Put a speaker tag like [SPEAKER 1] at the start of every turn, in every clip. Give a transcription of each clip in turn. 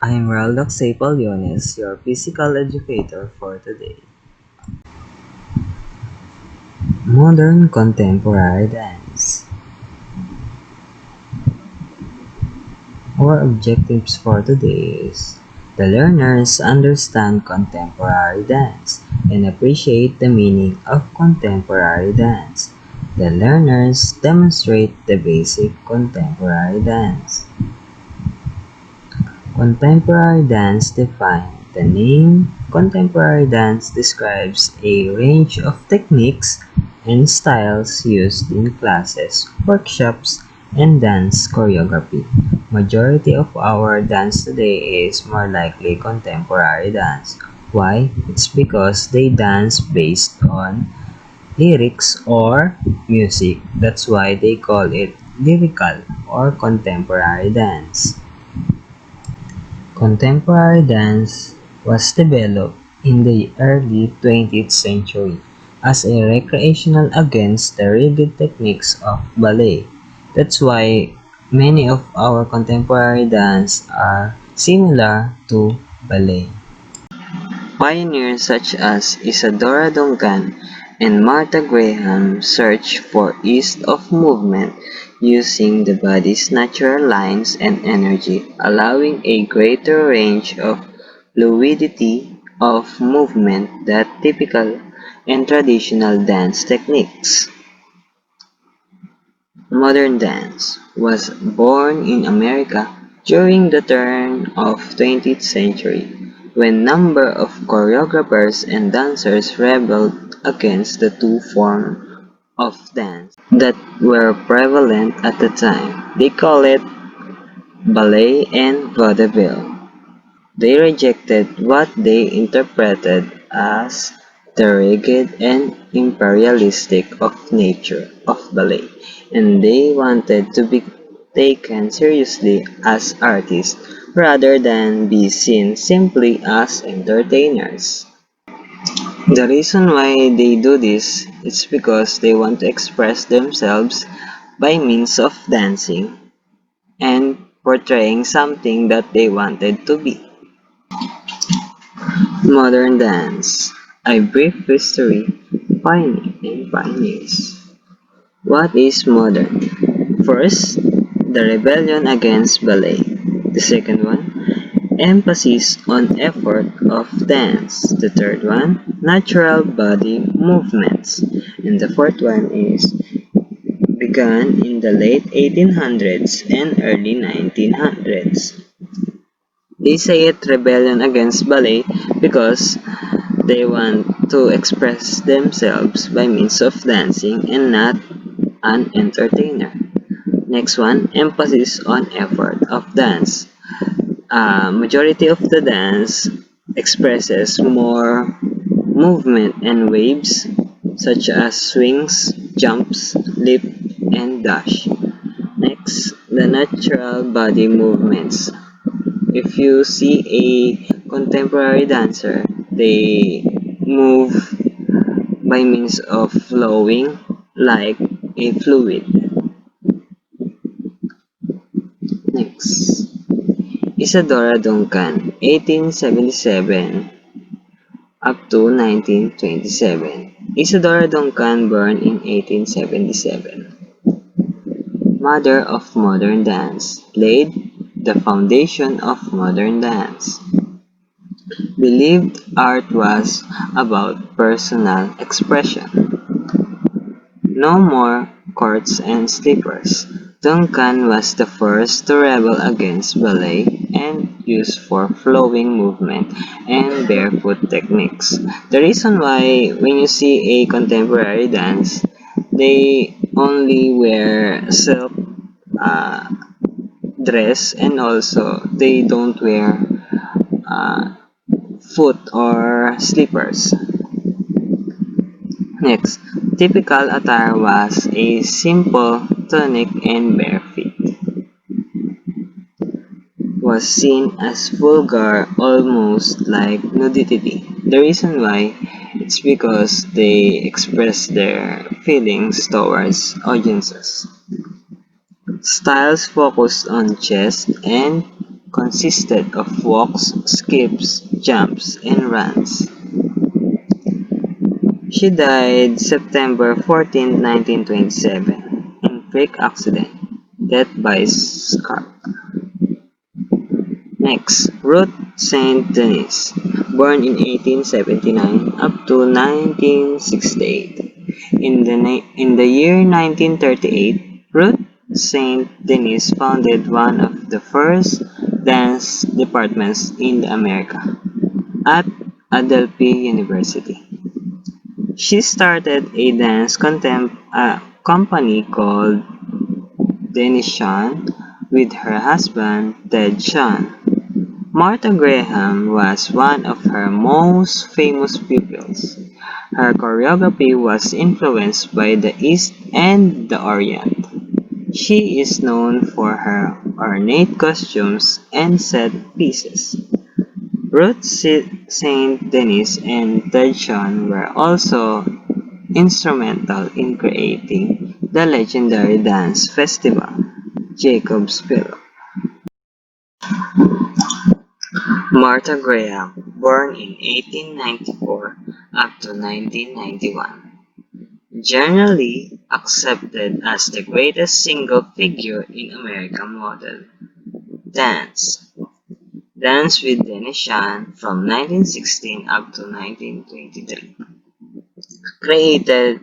[SPEAKER 1] I'm Raldoc Sapaliones, your physical educator for today. Modern Contemporary Dance. Our objectives for today is the learners understand contemporary dance and appreciate the meaning of contemporary dance. The learners demonstrate the basic contemporary dance. Contemporary dance defined. The name contemporary dance describes a range of techniques and styles used in classes, workshops, and dance choreography. Majority of our dance today is more likely contemporary dance. Why? It's because they dance based on lyrics or music. That's why they call it lyrical or contemporary dance. Contemporary dance was developed in the early 20th century as a recreational against the rigid techniques of ballet. That's why many of our contemporary dance are similar to ballet. Pioneers such as Isadora Duncan and Marta Graham searched for ease of movement using the body's natural lines and energy, allowing a greater range of fluidity of movement than typical and traditional dance techniques. Modern dance was born in America during the turn of 20th century when number of choreographers and dancers rebelled against the two forms of dance that were prevalent at the time. They call it ballet and vaudeville. They rejected what they interpreted as the rigid and imperialistic of nature of ballet, and they wanted to be taken seriously as artists rather than be seen simply as entertainers. The reason why they do this is because they want to express themselves by means of dancing and portraying something that they wanted to be. Modern dance. A brief history, pioneer and pioneers. What is modern? First, the rebellion against ballet. The second one, emphasis on effort of dance. The third one, natural body movements. And the fourth one is began in the late 1800s and early 1900s. They say it rebellion against ballet because they want to express themselves by means of dancing and not an entertainer. Next one, emphasis on effort of dance. Majority of the dance expresses more movement and waves such as swings, jumps, leap, and dash. Next, the natural body movements. If you see a contemporary dancer, they move by means of flowing like a fluid. Next, Isadora Duncan, 1877 up to 1927. Isadora Duncan, born in 1877. Mother of modern dance, laid the foundation of modern dance. Believed art was about personal expression. No more courts and slippers. Duncan was the first to rebel against ballet and use for flowing movement and barefoot techniques. The reason why when you see a contemporary dance, they only wear silk uh, dress and also they don't wear uh, foot or slippers. Next, typical attire was a simple tunic and bare feet. Was seen as vulgar, almost like nudity. The reason why it's because they express their feelings towards audiences. Styles focused on chest and consisted of walks, skips, jumps, and runs. She died September 14, 1927, in freak accident, death by scar. Next, Ruth Saint Denis, born in 1879 up to 1968. In the year 1938, Ruth Saint Denis founded one of the first dance departments in America at Adelphi University. She started a dance company called Denishan with her husband Ted Shan. Marta Graham was one of her most famous pupils. Her choreography was influenced by the East and the Orient. She is known for her ornate costumes and set pieces. Ruth Saint Denis and Ted Shan were also instrumental in creating the legendary dance festival, Jacobsville. Marta Graham, born in 1894 up to 1991, generally accepted as the greatest single figure in American model dance. Dance with Dennis Shan from 1916 up to 1923. Created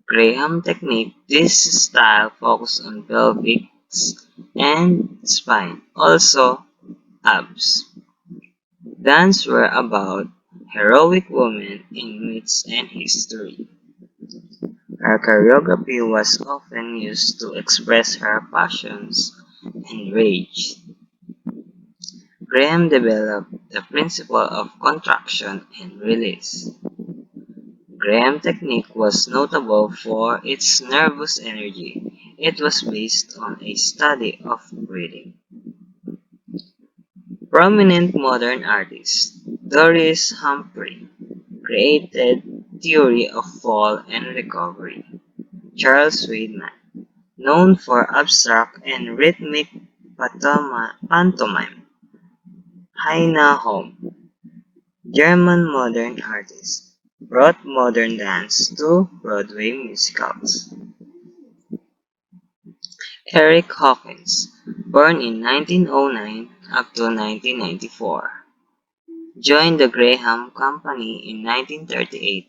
[SPEAKER 1] Graham technique. This style focused on pelvics and spine, also abs. Dance were about heroic women in myths and history. Her choreography was often used to express her passions and rage. Graham developed the principle of contraction and release. Graham technique was notable for its nervous energy. It was based on a study of breathing. Prominent modern artist Doris Humphrey created theory of fall and recovery. Charles Weidman, known for abstract and rhythmic pantomime. Heine Holm, German modern artist, brought modern dance to Broadway musicals. Eric Hawkins, born in 1909 up to 1994, joined the Graham Company in 1938.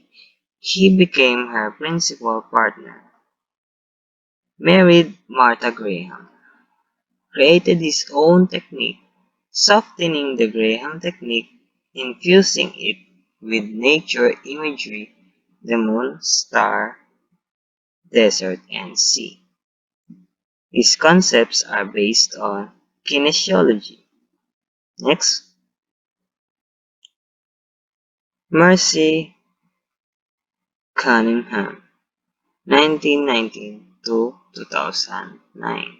[SPEAKER 1] He became her principal partner. Married Marta Graham, created his own technique, softening the Graham technique, infusing it with nature imagery, the moon, star, desert, and sea. His concepts are based on kinesiology. Next, Mercy Cunningham, 1919 to 2009.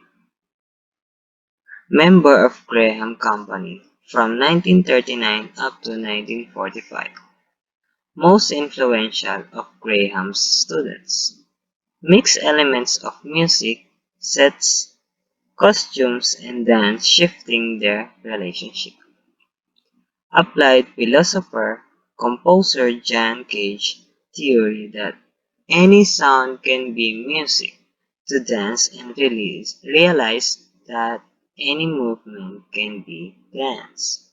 [SPEAKER 1] Member of Graham Company from 1939 up to 1945. Most influential of Graham's students. Mix elements of music, sets, costumes, and dance shifting their relationship. Applied philosopher, composer John Cage theory that any sound can be music to dance and realize that any movement can be dance.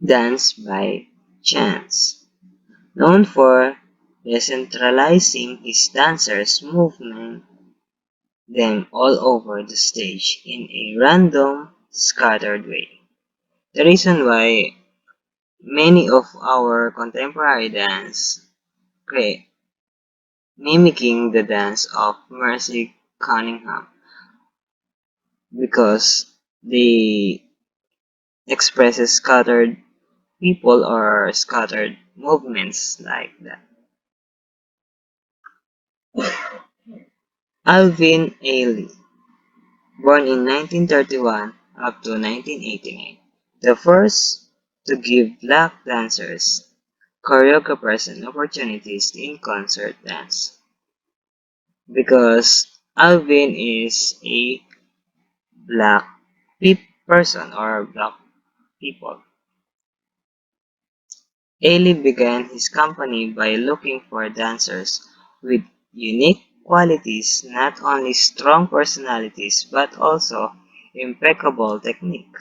[SPEAKER 1] Dance by chance. Known for decentralizing his dancers' movement them all over the stage in a random, scattered way. The reason why many of our contemporary dance create mimicking the dance of Mercy Cunningham because they expresses scattered people or scattered movements like that. Alvin Ailey, born in 1931 up to 1989, the first to give black dancers, choreographers and opportunities in concert dance. Because Alvin is a black person or black people. Ailey began his company by looking for dancers with unique qualities, not only strong personalities but also impeccable technique.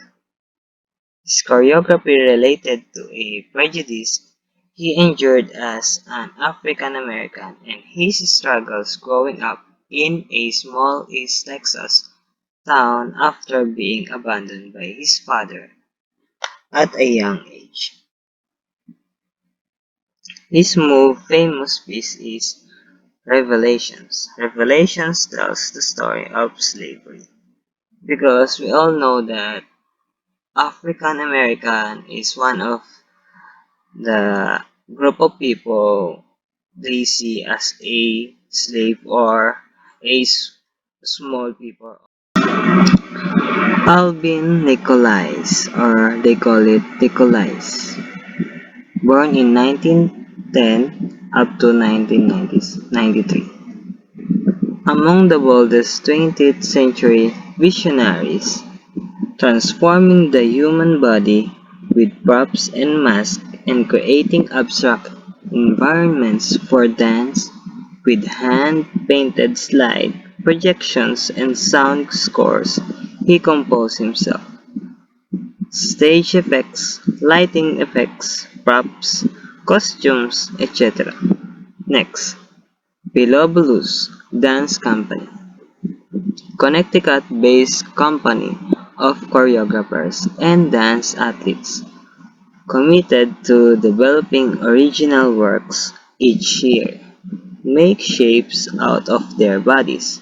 [SPEAKER 1] His choreography related to a prejudice he endured as an African American and his struggles growing up in a small East Texas town after being abandoned by his father at a young age. His most famous piece is Revelations. Revelations tells the story of slavery because we all know that African American is one of the group of people they see as a slave or a small people. Albin Nikolais, or they call it Nikolais, born in 1910 up to 1993. Among the boldest 20th century visionaries, transforming the human body with props and masks and creating abstract environments for dance with hand-painted slide projections and sound scores he composed himself. Stage effects, lighting effects, props, costumes, etc. Next, Billobulus Dance Company, Connecticut-based company of choreographers and dance athletes committed to developing original works each year, make shapes out of their bodies.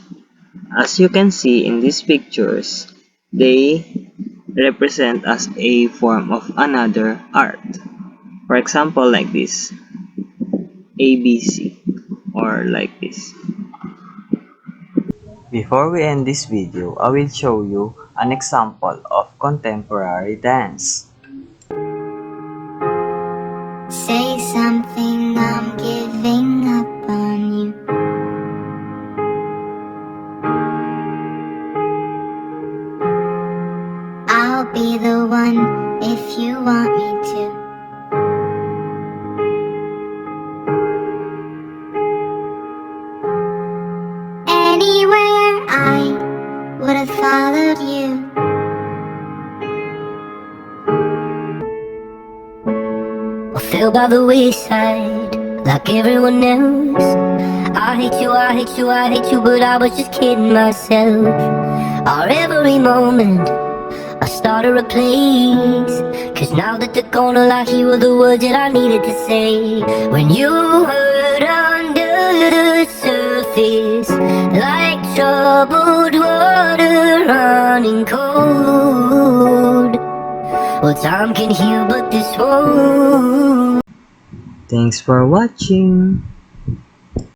[SPEAKER 1] As you can see in these pictures, they represent as a form of another art. For example, like this, ABC, or like this. Before we end this video, I will show you an example of contemporary dance.
[SPEAKER 2] Say something, I'm giving up on you. I'll be the one if you want me to. Anywhere I would have followed you. I fell by the wayside like everyone else. I hate you, I hate you, I hate you, but I was just kidding myself. Our every moment I started a place, cause now that they're gone, all I hear were the words that I needed to say. When you hurt under the surface, like troubled water running cold. Well, time can heal, but this won't.
[SPEAKER 1] Thanks for watching.